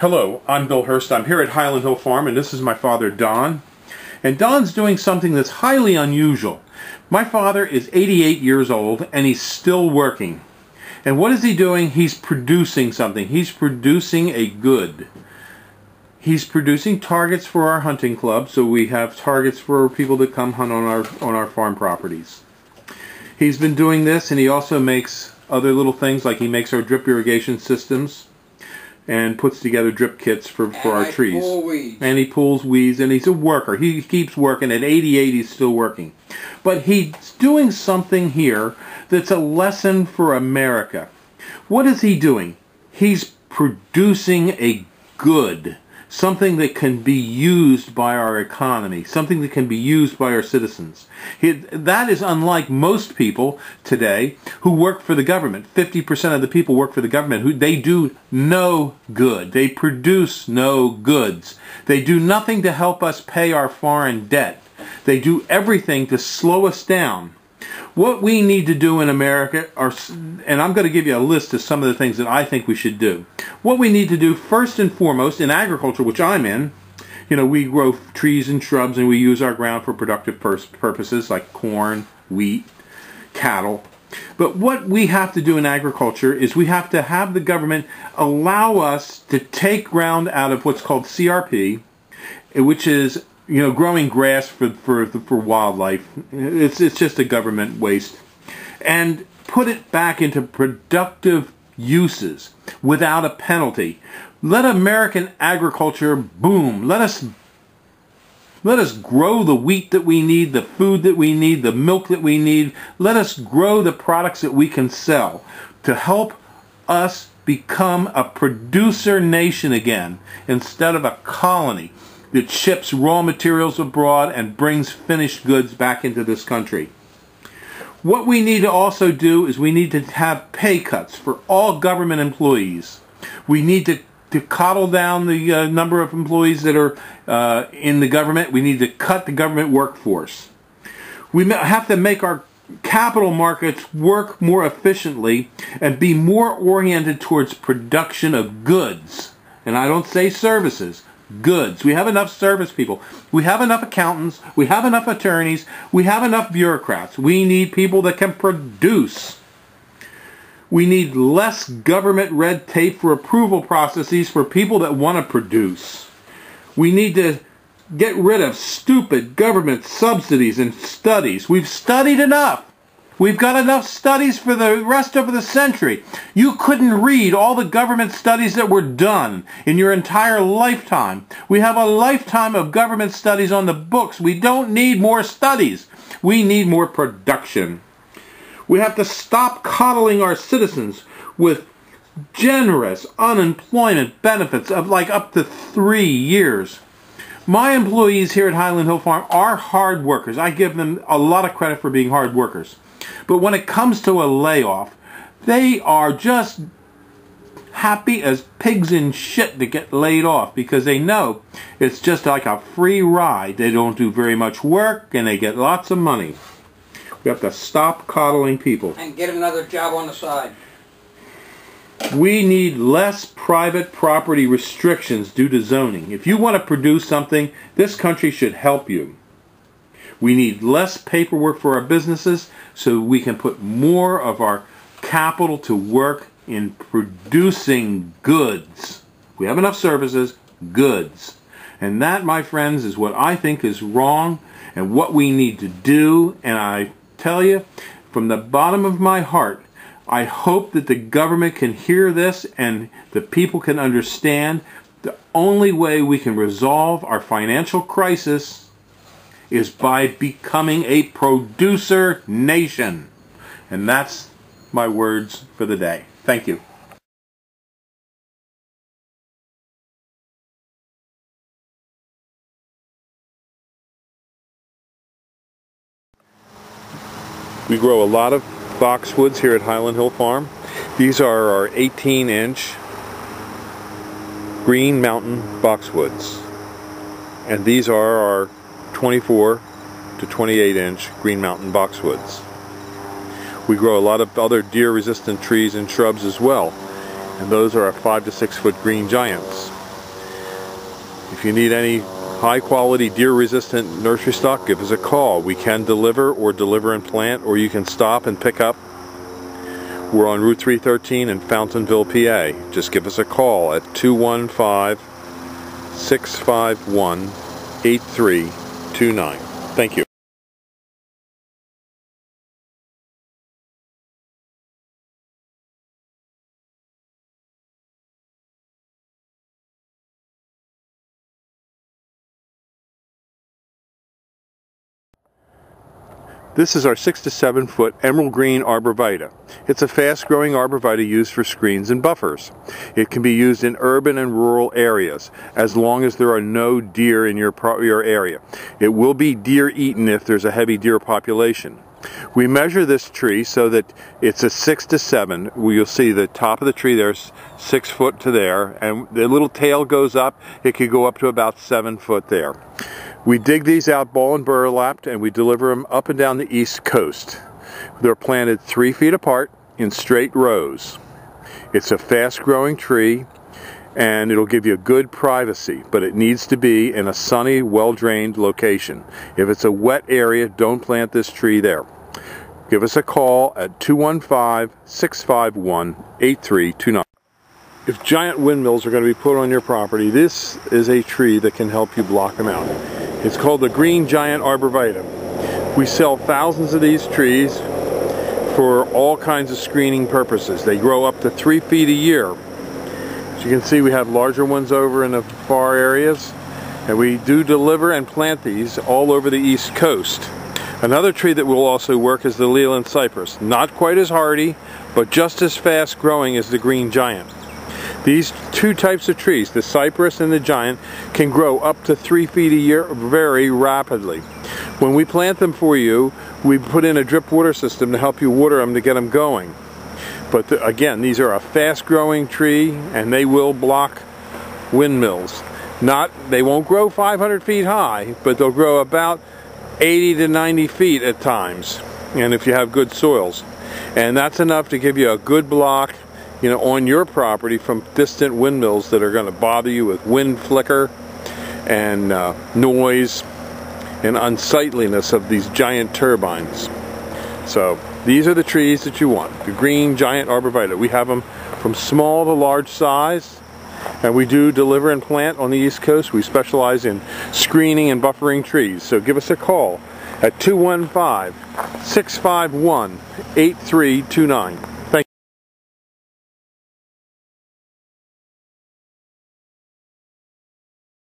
Hello, I'm Bill Hurst. I'm here at Highland Hill Farm, and this is my father, Don. And Don's doing something that's highly unusual. My father is 88 years old, and he's still working. And what is he doing? He's producing something. He's producing a good. He's producing targets for our hunting club, so we have targets for people that come hunt on our farm properties. He's been doing this, and he also makes other little things, like he makes our drip irrigation systems and puts together drip kits for our trees. And he pulls weeds, and he's a worker. He keeps working. At 88, he's still working. But he's doing something here that's a lesson for America. What is he doing? He's producing a good, something that can be used by our economy, something that can be used by our citizens. That is unlike most people today who work for the government. 50% of the people work for the government. They do no good. They produce no goods. They do nothing to help us pay our foreign debt. They do everything to slow us down. What we need to do in America are, and I'm going to give you a list of some of the things that I think we should do. What we need to do first and foremost in agriculture, which I'm in, we grow trees and shrubs, and we use our ground for productive purposes like corn, wheat, cattle. But what we have to do in agriculture is we have to have the government allow us to take ground out of what's called CRP, which is growing grass for wildlife. It's just a government waste, and put it back into productive uses without a penalty. Let American agriculture boom. Let us grow the wheat that we need, the food that we need, the milk that we need. Let us grow the products that we can sell to help us become a producer nation again, instead of a colony that ships raw materials abroad and brings finished goods back into this country. What we need to also do is we need to have pay cuts for all government employees. We need to coddle down the number of employees that are in the government. We need to cut the government workforce. We have to make our capital markets work more efficiently and be more oriented towards production of goods. And I don't say services. Goods. We have enough service people. We have enough accountants. We have enough attorneys. We have enough bureaucrats. We need people that can produce. We need less government red tape for approval processes for people that want to produce. We need to get rid of stupid government subsidies and studies. We've studied enough. We've got enough studies for the rest of the century. You couldn't read all the government studies that were done in your entire lifetime. We have a lifetime of government studies on the books. We don't need more studies. We need more production. We have to stop coddling our citizens with generous unemployment benefits of like up to 3 years. My employees here at Highland Hill Farm are hard workers. I give them a lot of credit for being hard workers. But when it comes to a layoff, they are just happy as pigs in shit to get laid off, because they know it's just like a free ride. They don't do very much work, and they get lots of money. We have to stop coddling people. And get another job on the side. We need less private property restrictions due to zoning. If you want to produce something, this country should help you. We need less paperwork for our businesses so we can put more of our capital to work in producing goods. We have enough services, goods. And that, my friends, is what I think is wrong and what we need to do. And I tell you, from the bottom of my heart, I hope that the government can hear this and the people can understand the only way we can resolve our financial crisis is by becoming a producer nation. And that's my words for the day. Thank you. We grow a lot of boxwoods here at Highland Hill Farm. These are our 18-inch Green Mountain boxwoods. And these are our 24 to 28-inch Green Mountain boxwoods. We grow a lot of other deer-resistant trees and shrubs as well, and those are our 5 to 6 foot green giants. If you need any high-quality, deer-resistant nursery stock, give us a call. We can deliver and plant, or you can stop and pick up. We're on Route 313 in Fountainville, PA. Just give us a call at 215-651-8329. Thank you. This is our 6 to 7 foot emerald green arborvitae. It's a fast-growing arborvitae used for screens and buffers. It can be used in urban and rural areas as long as there are no deer in your area. It will be deer eaten if there's a heavy deer population. We measure this tree so that it's a 6 to 7. You'll see the top of the tree there's 6 foot to there, and the little tail goes up. It could go up to about 7 foot there. We dig these out ball and burlapped, and we deliver them up and down the East Coast. They're planted 3 feet apart in straight rows. It's a fast-growing tree, and it'll give you good privacy, but it needs to be in a sunny, well-drained location. If it's a wet area, don't plant this tree there. Give us a call at 215-651-8329. If giant windmills are going to be put on your property, this is a tree that can help you block them out. It's called the green giant arborvitae. We sell thousands of these trees for all kinds of screening purposes. They grow up to 3 feet a year. As you can see, we have larger ones over in the far areas, and we do deliver and plant these all over the East Coast. Another tree that will also work is the Leland cypress. Not quite as hardy, but just as fast growing as the green giant. These two types of trees, the cypress and the giant, can grow up to 3 feet a year very rapidly. When we plant them for you, we put in a drip water system to help you water them to get them going. But again, these are a fast-growing tree, and they will block windmills. They won't grow 500 feet high, but they'll grow about 80 to 90 feet at times, and if you have good soils. And that's enough to give you a good block, on your property from distant windmills that are going to bother you with wind flicker and noise and unsightliness of these giant turbines. So these are the trees that you want, the green giant arborvitae. We have them from small to large size, and we do deliver and plant on the East Coast. We specialize in screening and buffering trees. So give us a call at 215-651-8329.